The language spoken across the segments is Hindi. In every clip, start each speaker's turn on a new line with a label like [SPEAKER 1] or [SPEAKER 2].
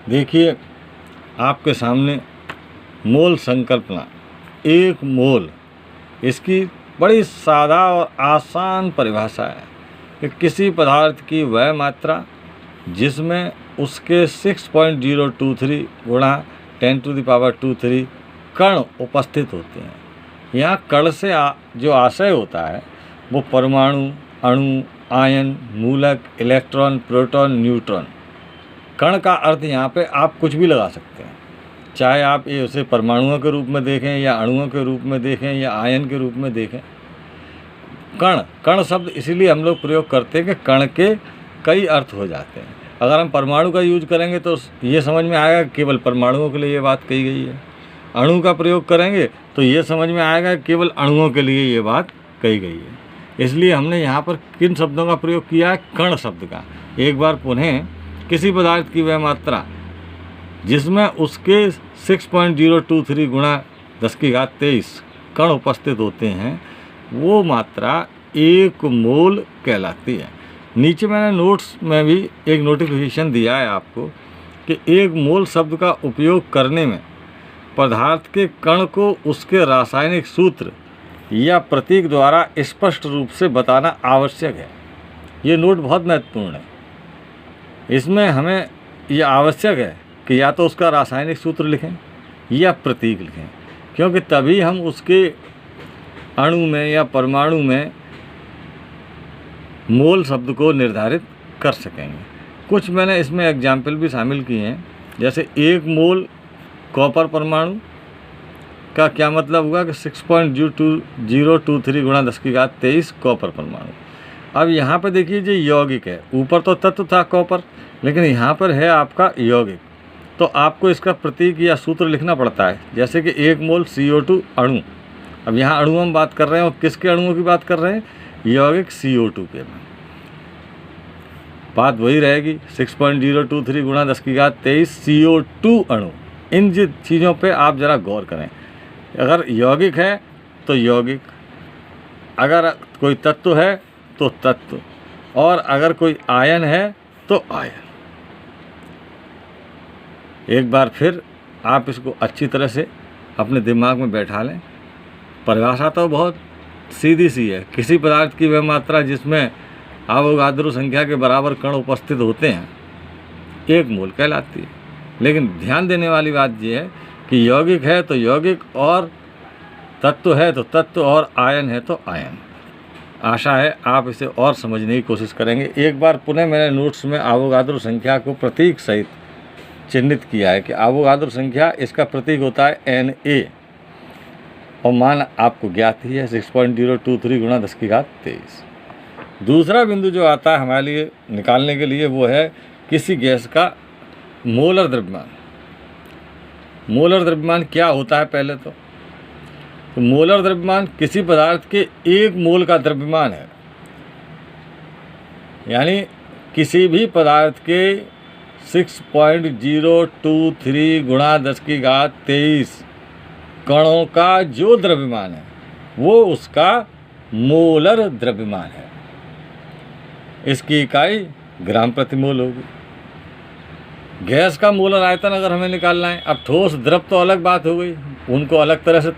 [SPEAKER 1] देखिए आपके सामने मोल संकल्पना। एक मोल, इसकी बड़ी सादा और आसान परिभाषा है कि किसी पदार्थ की वह मात्रा जिसमें उसके 6.023 गुणा 10⁻²³ कण उपस्थित होते हैं। यहाँ कण से जो आशय होता है वो परमाणु, अणु, आयन, मूलक, इलेक्ट्रॉन, प्रोटॉन, न्यूट्रॉन। कण का अर्थ यहाँ पे आप कुछ भी लगा सकते हैं, चाहे आप ये उसे परमाणुओं के रूप में देखें या अणुओं के रूप में देखें या आयन के रूप में देखें। कण शब्द इसीलिए हम लोग प्रयोग करते हैं कि कण के कई अर्थ हो जाते हैं। अगर हम परमाणु का यूज करेंगे तो ये समझ में आएगा केवल परमाणुओं के लिए ये बात कही गई है। अणु का प्रयोग करेंगे तो ये समझ में आएगा केवल अणुओं के लिए ये बात कही गई है। इसलिए हमने यहाँ पर किन शब्दों का प्रयोग किया है? कण शब्द का। एक बार पुनः, किसी पदार्थ की वह मात्रा जिसमें उसके 6.023 गुणा 10⁻23 कण उपस्थित होते हैं, वो मात्रा एक मोल कहलाती है। नीचे मैंने नोट्स में भी एक नोटिफिकेशन दिया है आपको कि एक मोल शब्द का उपयोग करने में पदार्थ के कण को उसके रासायनिक सूत्र या प्रतीक द्वारा स्पष्ट रूप से बताना आवश्यक है। ये नोट बहुत महत्वपूर्ण है। इसमें हमें यह आवश्यक है कि या तो उसका रासायनिक सूत्र लिखें या प्रतीक लिखें, क्योंकि तभी हम उसके अणु में या परमाणु में मोल शब्द को निर्धारित कर सकेंगे। कुछ मैंने इसमें एग्जाम्पल भी शामिल किए हैं, जैसे एक मोल कॉपर परमाणु का क्या मतलब हुआ कि 6.023 गुणा 10⁻23 कॉपर परमाणु। अब यहाँ पे देखिए जो यौगिक है, ऊपर तो तत्व था कॉपर, लेकिन यहाँ पर है आपका यौगिक, तो आपको इसका प्रतीक या सूत्र लिखना पड़ता है। जैसे कि एक मोल CO2 अणु। अब यहाँ अणु हम बात कर रहे हैं और किसके अणुओं की बात कर रहे हैं? यौगिक CO2 के। बात वही रहेगी, 6.023 गुणा 10⁻23 CO2 अणु। इन चीज़ों पे आप ज़रा गौर करें। अगर यौगिक है तो यौगिक, अगर कोई तत्व है तो तत्व, और अगर कोई आयन है तो आयन। एक बार फिर आप इसको अच्छी तरह से अपने दिमाग में बैठा लें। परिभाषा तो बहुत सीधी सी है। किसी पदार्थ की वह मात्रा जिसमें आवोगाद्रो संख्या के बराबर कण उपस्थित होते हैं, एक मोल कहलाती है। लेकिन ध्यान देने वाली बात यह है कि यौगिक है तो यौगिक, और तत्व है तो तत्व, और आयन है तो आयन। आशा है आप इसे और समझने की कोशिश करेंगे। एक बार पुनः मैंने नोट्स में आवोगाद्रो संख्या को प्रतीक सहित चिन्हित किया है कि आवोगाद्रो संख्या, इसका प्रतीक होता है Na, और मान आपको ज्ञात ही है 6.023 गुणा 10⁻23। दूसरा बिंदु जो आता है हमारे लिए निकालने के लिए, वो है किसी गैस का मोलर द्रव्यमान। मोलर द्रव्यमान क्या होता है? पहले तो मोलर द्रव्यमान किसी पदार्थ के एक मोल का द्रव्यमान है। यानी किसी भी पदार्थ के 6.023 गुणा 10⁻23 कणों का जो द्रव्यमान है वो उसका मोलर द्रव्यमान है। इसकी इकाई ग्राम प्रति मोल होगी। गैस का मोलर आयतन अगर हमें निकालना है, अब ठोस द्रव तो अलग बात हो गई, उनको अलग तरह से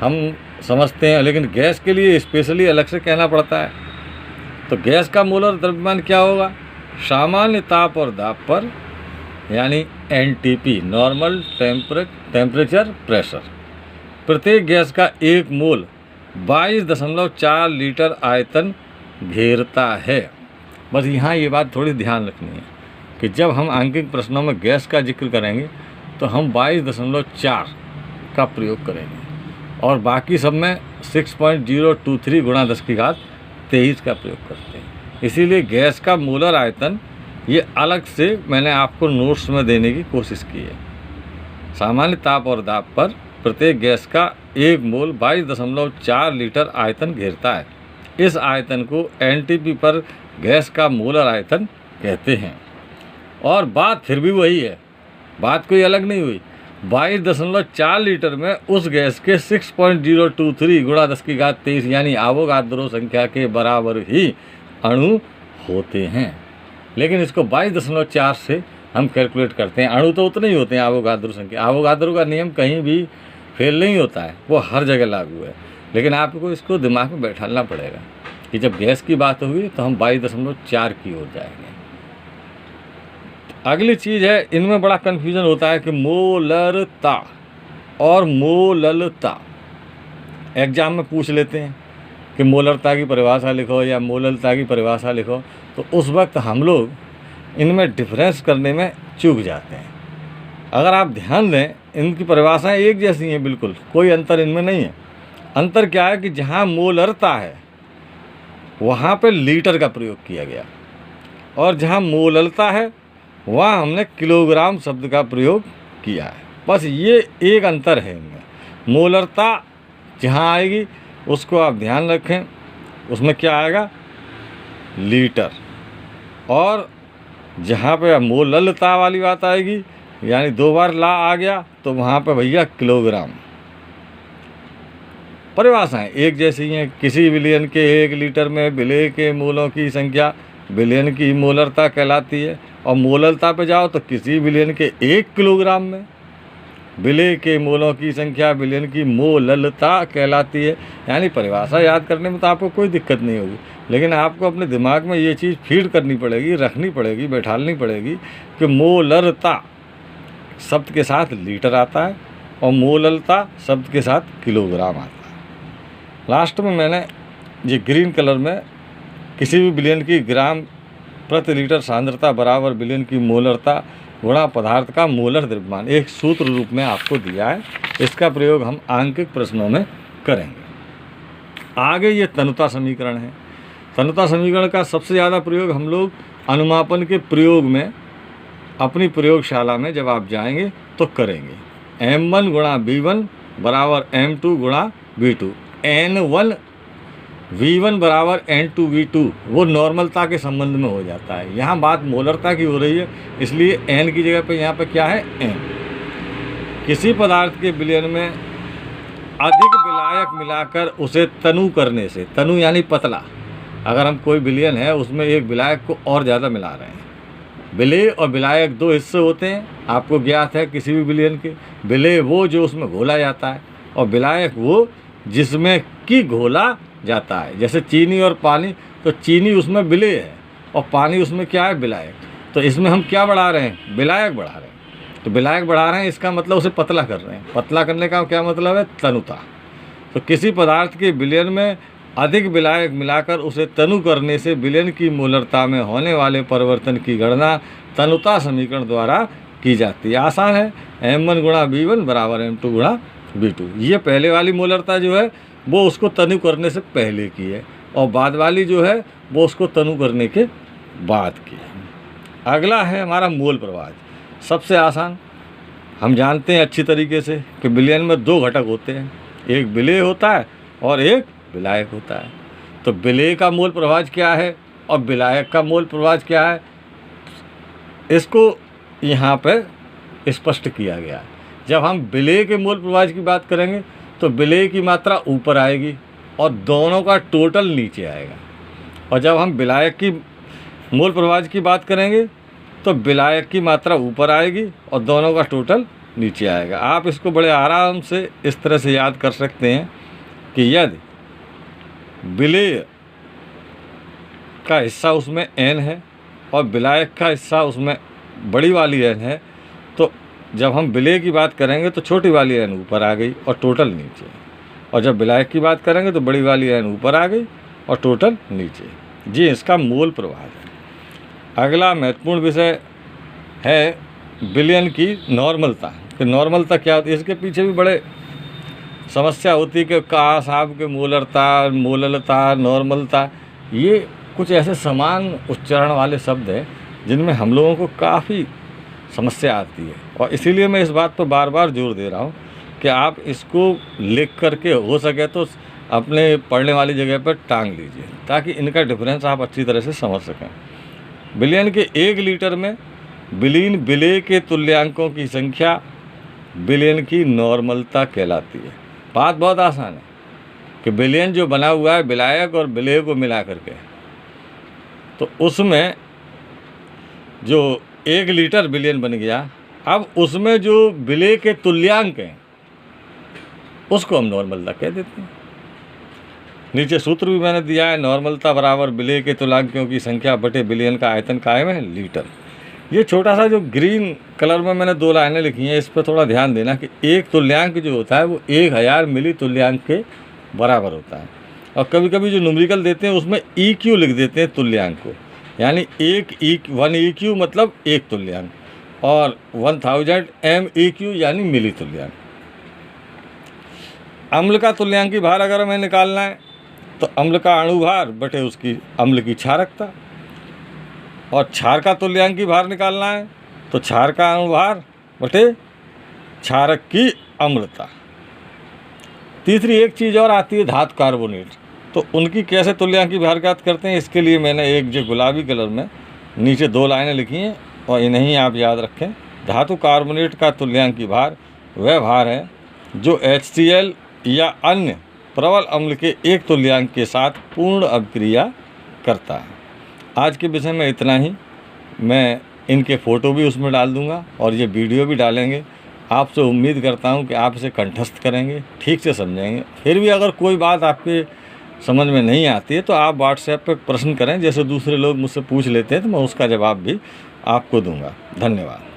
[SPEAKER 1] हम समझते हैं, लेकिन गैस के लिए स्पेशली अलग से कहना पड़ता है। तो गैस का मोलर द्रव्यमान क्या होगा? सामान्य ताप और दाब पर, यानी NTP, नॉर्मल टेम्परेचर प्रेशर, प्रत्येक गैस का एक मोल 22.4 लीटर आयतन घेरता है। बस यहाँ ये बात थोड़ी ध्यान रखनी है कि जब हम आंकिक प्रश्नों में गैस का जिक्र करेंगे तो हम 22.4 का प्रयोग करेंगे, और बाकी सब में 6.023 गुणा 10⁻23 का प्रयोग करते हैं। इसीलिए गैस का मोलर आयतन ये अलग से मैंने आपको नोट्स में देने की कोशिश की है। सामान्य ताप और दाब पर प्रत्येक गैस का एक मोल 22.4 लीटर आयतन घेरता है। इस आयतन को NTP पर गैस का मोलर आयतन कहते हैं। और बात फिर भी वही है, बात कोई अलग नहीं हुई। 22.4 लीटर में उस गैस के 6.023 गुणा 10⁻23 यानी आवोगाद्रो संख्या के बराबर ही अणु होते हैं। लेकिन इसको 22.4 से हम कैलकुलेट करते हैं। अणु तो उतने ही होते हैं एवोगाद्रो संख्या। एवोगाद्रो का नियम कहीं भी फेल नहीं होता है, वो हर जगह लागू है। लेकिन आपको इसको दिमाग में बैठाना पड़ेगा कि जब गैस की बात होगी तो हम 22.4 की ओर जाएंगे। अगली चीज़ है, इनमें बड़ा कन्फ्यूजन होता है कि मोलरता और मोललता। एग्जाम में पूछ लेते हैं कि मोलरता की परिभाषा लिखो या मोललता की परिभाषा लिखो, तो उस वक्त हम लोग इनमें डिफरेंस करने में चूक जाते हैं। अगर आप ध्यान दें, इनकी परिभाषाएं एक जैसी हैं, बिल्कुल कोई अंतर इनमें नहीं है। अंतर क्या है कि जहाँ मोलरता है वहाँ पे लीटर का प्रयोग किया गया, और जहाँ मोललता है वहाँ हमने किलोग्राम शब्द का प्रयोग किया है। बस ये एक अंतर है इनमें। मोलरता जहाँ आएगी उसको आप ध्यान रखें, उसमें क्या आएगा, लीटर। और जहाँ पे मोललता वाली बात आएगी, यानी 2 बार ला आ गया, तो वहाँ पे भैया किलोग्राम। परिभाषाएं एक जैसी हैं। किसी विलयन के 1 लीटर में विलेय के मोलों की संख्या विलयन की मोलरता कहलाती है। और मोललता पे जाओ तो किसी विलयन के 1 किलोग्राम में विलेय के मोलों की संख्या विलयन की मोललता कहलाती है। यानी परिभाषा याद करने में तो आपको कोई दिक्कत नहीं होगी, लेकिन आपको अपने दिमाग में ये चीज़ फीड करनी पड़ेगी, रखनी पड़ेगी, बैठालनी पड़ेगी कि मोलरता शब्द के साथ लीटर आता है और मोललता शब्द के साथ किलोग्राम आता है। लास्ट में मैंने ये ग्रीन कलर में किसी भी विलयन की ग्राम प्रति लीटर सांद्रता बराबर विलयन की मोलरता गुणा पदार्थ का मोलर द्रव्यमान एक सूत्र रूप में आपको दिया है। इसका प्रयोग हम आंकिक प्रश्नों में करेंगे। आगे ये तनुता समीकरण है। तनुता समीकरण का सबसे ज़्यादा प्रयोग हम लोग अनुमापन के प्रयोग में अपनी प्रयोगशाला में जब आप जाएंगे तो करेंगे। M1 गुणा B1 बराबर M2 गुणा B2, N1 V1 बराबर N2 V2 वो नॉर्मलता के संबंध में हो जाता है। यहाँ बात मोलरता की हो रही है, इसलिए N की जगह पे यहाँ पे क्या है, N। किसी पदार्थ के विलयन में अधिक विलायक मिलाकर उसे तनु करने से, तनु यानी पतला, अगर हम कोई विलयन है उसमें एक विलायक को और ज़्यादा मिला रहे हैं। विलेय और विलायक 2 हिस्से होते हैं, आपको ज्ञात है किसी भी विलयन के। विलेय वो जो उसमें घोला जाता है, और विलायक वो जिसमें कि घोला जाता है। जैसे चीनी और पानी, तो चीनी उसमें विलेय है और पानी उसमें क्या है, विलायक। तो इसमें हम क्या बढ़ा रहे हैं, विलायक बढ़ा रहे हैं। तो विलायक बढ़ा रहे हैं, इसका मतलब उसे पतला कर रहे हैं। पतला करने का क्या मतलब है, तनुता। तो किसी पदार्थ के विलयन में अधिक विलायक मिलाकर उसे तनु करने से विलयन की मोलरता में होने वाले परिवर्तन की गणना तनुता समीकरण द्वारा की जाती है। आसान है, M1 गुणा B1 बराबर M2 गुणा B2। ये पहले वाली मोलरता जो है वो उसको तनु करने से पहले की है, और बाद वाली जो है वो उसको तनु करने के बाद की है। अगला है हमारा मोल प्रवाह। सबसे आसान, हम जानते हैं अच्छी तरीके से कि विलयन में 2 घटक होते हैं, एक विलेय होता है और एक विलायक होता है। तो विलेय का मोल प्रवाह क्या है और विलायक का मोल प्रवाह क्या है, इसको यहाँ पे स्पष्ट किया गया है। जब हम विलेय के मोल प्रवाह की बात करेंगे तो विलेय की मात्रा ऊपर आएगी और दोनों का टोटल नीचे आएगा, और जब हम विलायक की मोल प्रवाह की बात करेंगे तो विलायक की मात्रा ऊपर आएगी और दोनों का टोटल नीचे आएगा। आप इसको बड़े आराम से इस तरह से याद कर सकते हैं कि यदि विलेय का हिस्सा उसमें n है और विलायक का हिस्सा उसमें बड़ी वाली n है, तो जब हम विलेय की बात करेंगे तो छोटी वाली n ऊपर आ गई और टोटल नीचे, और जब विलायक की बात करेंगे तो बड़ी वाली n ऊपर आ गई और टोटल नीचे। जी इसका मोल प्रवाह है। अगला महत्वपूर्ण विषय है विलयन की नॉर्मलता। कि नॉर्मलता क्या होती है, इसके पीछे भी बड़े समस्या होती है कि कहा साहब के मोलरता, मोललता, नॉर्मलता, ये कुछ ऐसे समान उच्चारण वाले शब्द हैं जिनमें हम लोगों को काफ़ी समस्या आती है। और इसीलिए मैं इस बात पर बार बार जोर दे रहा हूँ कि आप इसको लिख करके हो सके तो अपने पढ़ने वाली जगह पर टांग लीजिए, ताकि इनका डिफरेंस आप अच्छी तरह से समझ सकें। विलयन के 1 लीटर में विलीन विलेय के तुल्यांकों की संख्या विलयन की नॉर्मलता कहलाती है। बात बहुत आसान है कि विलयन जो बना हुआ है विलायक और विलेय को मिला करके, तो उसमें जो 1 लीटर विलयन बन गया। अब उसमें जो विलय के तुल्यांक हैं उसको हम नॉर्मलता कह देते हैं। नीचे सूत्र भी मैंने दिया है, नॉर्मलता बराबर विलय के तुल्यांकों की संख्या बटे विलयन का आयतन कायम है लीटर। ये छोटा सा जो ग्रीन कलर में मैंने 2 लाइनें लिखी हैं, इस पर थोड़ा ध्यान देना कि एक तुल्यांक जो होता है वो 1000 मिली तुल्यांक के बराबर होता है। और कभी कभी जो न्यूमेरिकल देते हैं उसमें EQ लिख देते हैं तुल्यांक को, यानी 1 EQ मतलब 1 तुल्यांक, और 1000 MEQ यानी मिली तुल्यांक। अम्ल का तुल्यांकी भार अगर हमें निकालना है तो अम्ल का अणुभार बटे उसकी अम्ल की क्षारकता, और क्षार का तुल्यांकी भार निकालना है तो क्षार का अणुभार बटे क्षारक की अम्लता। तीसरी एक चीज़ और आती है धातु कार्बोनेट, तो उनकी कैसे तुल्यांकी भार ज्ञात करते हैं, इसके लिए मैंने एक जो गुलाबी कलर में नीचे 2 लाइनें लिखी हैं और इन्हें आप याद रखें। धातु कार्बोनेट का तुल्यांकी भार वह भार है जो HCl या अन्य प्रबल अम्ल के 1 तुल्यांक के साथ पूर्ण अभिक्रिया करता है। आज के विषय में इतना ही। मैं इनके फ़ोटो भी उसमें डाल दूंगा और ये वीडियो भी डालेंगे। आपसे उम्मीद करता हूं कि आप इसे कंठस्थ करेंगे, ठीक से समझेंगे। फिर भी अगर कोई बात आपके समझ में नहीं आती है तो आप व्हाट्सएप पर प्रश्न करें, जैसे दूसरे लोग मुझसे पूछ लेते हैं तो मैं उसका जवाब भी आपको दूंगा। धन्यवाद।